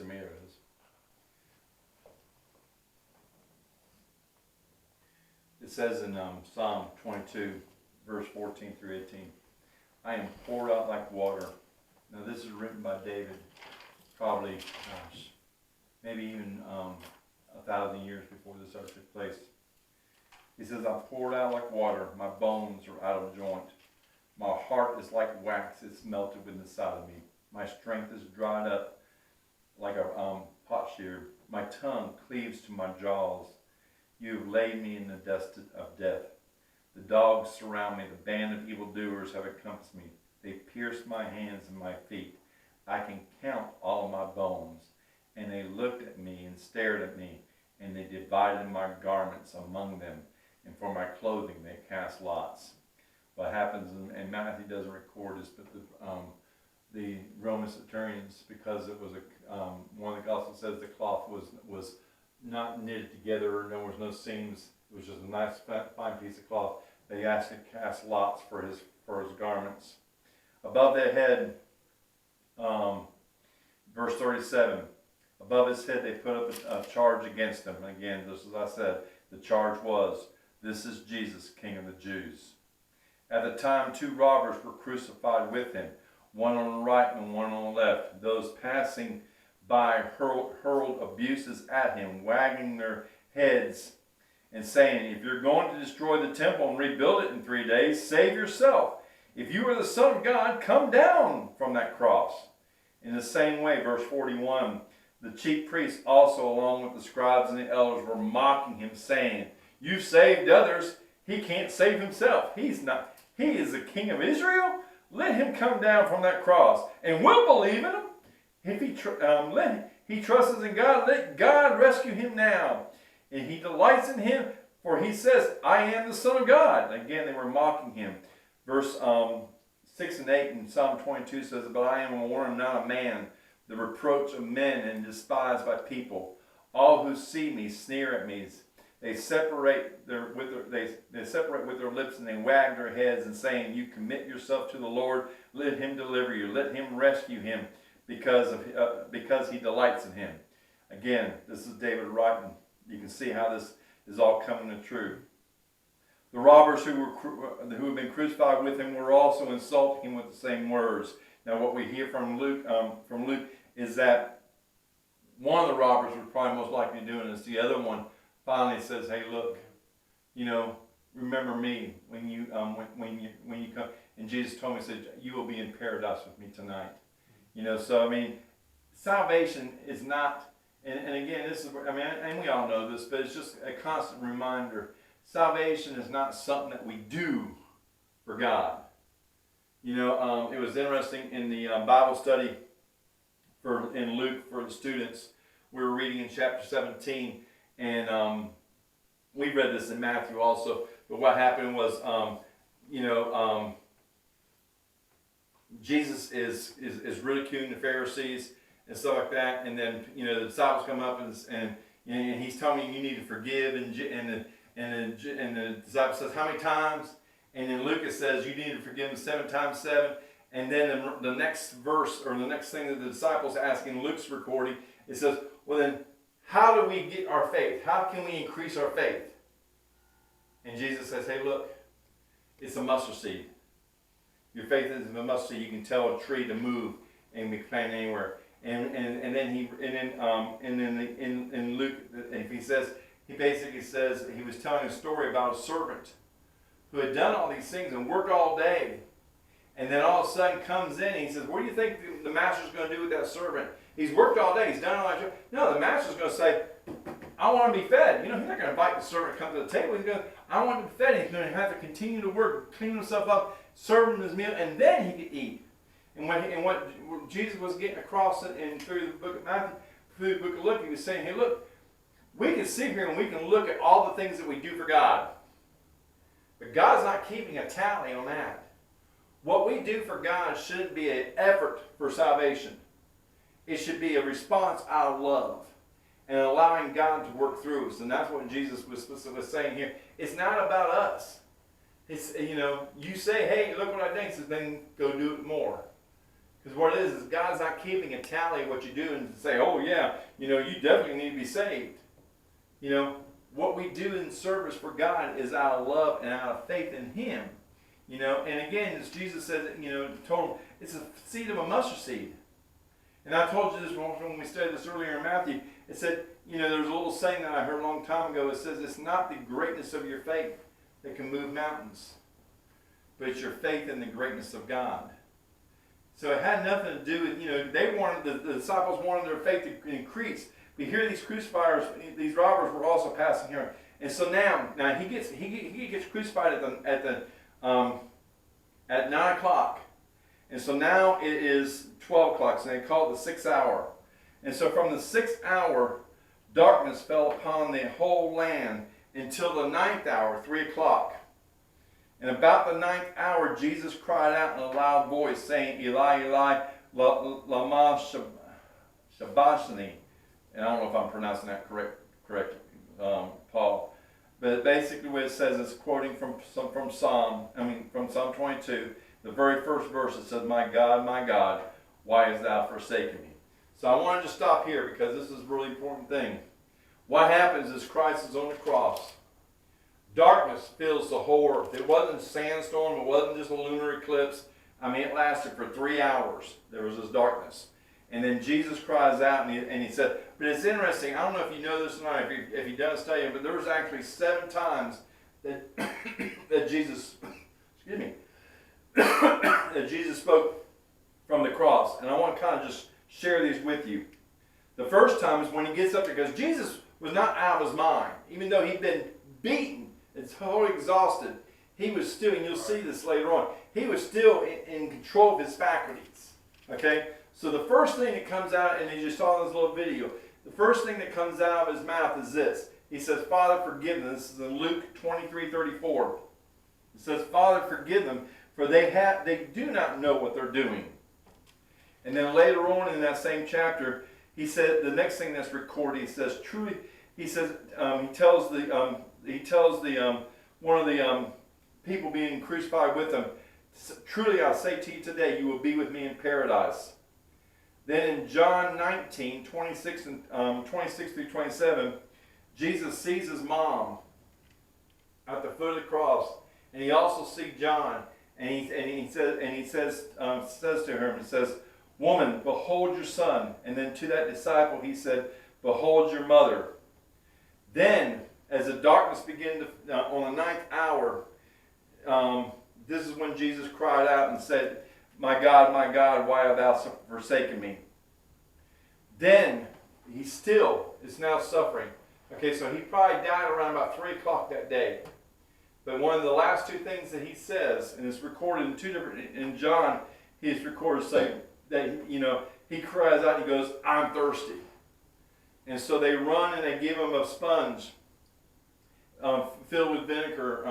tomatoes. It says in Psalm 22, verse 14 through 18, I am poured out like water. Now this is written by David, probably, maybe even 1,000 years before this ever took place. He says, I'm poured out like water. My bones are out of joint. My heart is like wax. It's melted within the side of me. My strength is dried up like a potsherd. My tongue cleaves to my jaws. You have laid me in the dust of death. The dogs surround me. The band of evildoers have encompassed me. They pierced my hands and my feet. I can count all of my bones. And they looked at me and stared at me, and they divided my garments among them. And for my clothing they cast lots. What happens, and Matthew doesn't record this, but the Roman centurions, because it was one of the Gospels says the cloth was not knitted together, or there was no seams. It was just a nice fine piece of cloth. They asked to cast lots for his garments. Above their head, verse 37. Above his head they put up a charge against him. And again, just as I said, the charge was, this is Jesus, King of the Jews. At the time, 2 robbers were crucified with him, one on the right and one on the left. Those passing by hurled abuses at him, wagging their heads and saying, if you're going to destroy the temple and rebuild it in 3 days, save yourself. If you are the Son of God, come down from that cross. In the same way, verse 41, the chief priests also, along with the scribes and the elders, were mocking him, saying, you saved others, he can't save himself. He is the King of Israel. Let him come down from that cross, and we'll believe in him. If he trusts in God, let God rescue him now. And he delights in him, for he says, I am the Son of God. Again, they were mocking him. Verse 6 and 8 in Psalm 22 says, but I am a woman, not a man, the reproach of men and despised by people. All who see me sneer at me. They separate with their lips, and they wag their heads and saying, you commit yourself to the Lord, let him deliver you, let him rescue him, because he delights in him. Again, this is David writing. You can see how this is all coming to true. The robbers who had been crucified with him were also insulting him with the same words. Now, what we hear from Luke is that one of the robbers was probably most likely doing this. The other one finally says, hey, look, remember me when you come. And Jesus told me, he said, you will be in paradise with me tonight. So I mean, salvation is not, and again, this is, and we all know this, but it's just a constant reminder. Salvation is not something that we do for God. It was interesting in the Bible study in Luke for the students. We were reading in chapter 17, and we read this in Matthew also. But what happened was, Jesus is ridiculing the Pharisees and stuff like that, and then the disciples come up and he's telling you need to forgive, and the disciple says, how many times? And then Lucas says you need to forgive them 7 times 7. And then the next verse, or the next thing that the disciples ask in Luke's recording, it says, well then, how do we get our faith? How can we increase our faith? And Jesus says, hey, look, it's a mustard seed. Your faith is a mustard seed. You can tell a tree to move and be planted anywhere. In Luke, he basically says he was telling a story about a servant who had done all these things and worked all day, and then all of a sudden comes in and he says, what do you think the master's going to do with that servant? He's worked all day, he's done all that job. No, the master's going to say, I want to be fed. He's not going to invite the servant to come to the table. He's going to, I want to be fed. He's going to have to continue to work, clean himself up, serve him his meal, and then he could eat. And what Jesus was getting across through the book of Matthew, through the book of Luke, he was saying, hey, look, we can sit here and we can look at all the things that we do for God. But God's not keeping a tally on that. What we do for God shouldn't be an effort for salvation. It should be a response out of love and allowing God to work through us. And that's what Jesus was saying here. It's not about us. It's, you say, hey, look what I did. He says, then go do it more. Because what it is God's not keeping a tally of what you do and say, oh yeah, you definitely need to be saved. What we do in service for God is out of love and out of faith in Him. And again, as Jesus said, told him, it's a seed of a mustard seed. And I told you this when we studied this earlier in Matthew. It said, there's a little saying that I heard a long time ago. It says, it's not the greatness of your faith that can move mountains, but it's your faith in the greatness of God. So it had nothing to do with, they wanted, the disciples wanted their faith to increase. But here these crucifiers, these robbers were also passing here. And so now he gets crucified at 9 o'clock. And so now it is 12 o'clock, so they call it the 6th hour. And so from the 6th hour, darkness fell upon the whole land until the 9th hour, 3 o'clock. And about the 9th hour, Jesus cried out in a loud voice, saying, Eli, Eli, lama sabachthani. And I don't know if I'm pronouncing that correctly, Paul. But basically what it says is quoting from Psalm 22, the very first verse. It says, my God, why hast thou forsaken me? So I wanted to stop here because this is a really important thing. What happens is Christ is on the cross. Darkness fills the whole earth. It wasn't a sandstorm. It wasn't just a lunar eclipse. It lasted for 3 hours. There was this darkness. And then Jesus cries out and he said, but it's interesting, I don't know if you know this or not, if you done a study, but there was actually 7 times that that Jesus spoke from the cross. And I want to kind of just share these with you. The first time is when he gets up there, because Jesus was not out of his mind. Even though he'd been beaten, it's totally exhausted, he was still, and you'll see this later on, he was still in control of his faculties. Okay? So the first thing that comes out, and as you saw in this little video, the first thing that comes out of his mouth is this. He says, Father, forgive them. This is in Luke 23:34. It says, Father, forgive them, for they do not know what they're doing. And then later on in that same chapter, he said, the next thing that's recorded, he says, truly, he says, he tells one of the people being crucified with him, truly I say to you today, you will be with me in paradise. Then in John 19, 26 through 27, Jesus sees his mom at the foot of the cross, and he also sees John, and he says to her, he says, woman, behold your son. And then to that disciple he said, behold your mother. Then, as the darkness began to, on the 9th hour, this is when Jesus cried out and said, my God, why hast thou forsaken me? Then, he still is now suffering. Okay, so he probably died around about 3 o'clock that day. But one of the last 2 things that he says, and it's recorded in 2 different, in John, he's recorded saying that, he cries out and he goes, I'm thirsty. And so they run and they give him a sponge filled with vinegar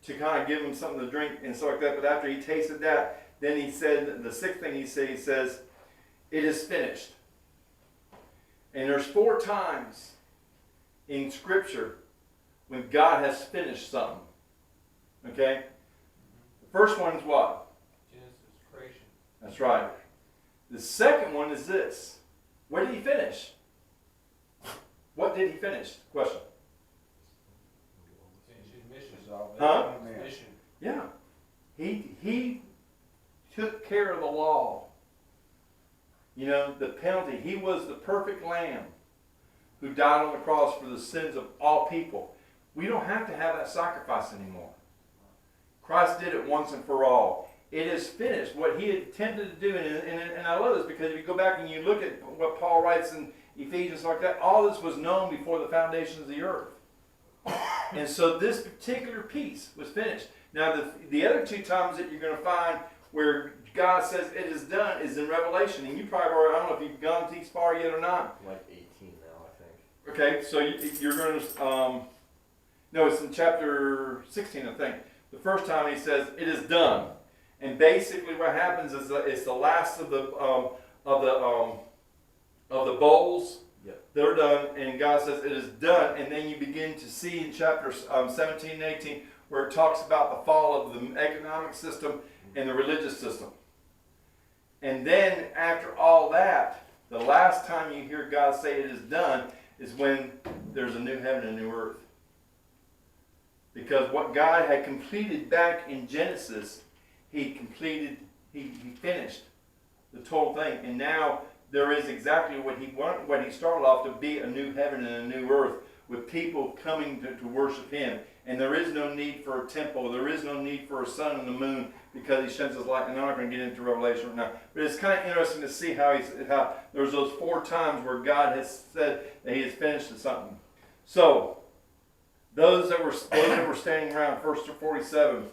to kind of give him something to drink and stuff like that. But after he tasted that, then he said, the 6th thing he says, it is finished. And there's 4 times in Scripture when God has finished something. Okay? The first one is what? Genesis, creation. That's right. The second one is this. What did he finish? What did he finish? Question. Finish his mission. Huh? His mission. Yeah. He took care of the law. The penalty. He was the perfect lamb who died on the cross for the sins of all people. We don't have to have that sacrifice anymore. Christ did it once and for all. It is finished. What he attempted to do, and I love this because if you go back and you look at what Paul writes in Ephesians like that, all this was known before the foundations of the earth. And so this particular piece was finished. Now the other 2 times that you're going to find where God says it is done is in Revelation. And you probably already, I don't know if you've gone these far yet or not. Like 18 now, I think. Okay, so you're going to, no, it's in chapter 16, I think. The first time he says, it is done. And basically what happens is it's the last of the bowls. Yep. They're done, and God says it is done. And then you begin to see in chapters 17 and 18 where it talks about the fall of the economic system and the religious system. And then after all that, the last time you hear God say it is done is when there's a new heaven and a new earth. Because what God had completed back in Genesis, he finished the total thing. And now there is exactly what he started off to be, a new heaven and a new earth with people coming to worship him. And there is no need for a temple. There is no need for a sun and the moon because he sheds his light. And I'm not going to get into Revelation right now. But it's kind of interesting to see how there's those 4 times where God has said that he has finished something. So, those that were standing around, verse 47,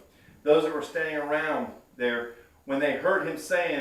those that were standing around there, when they heard him saying,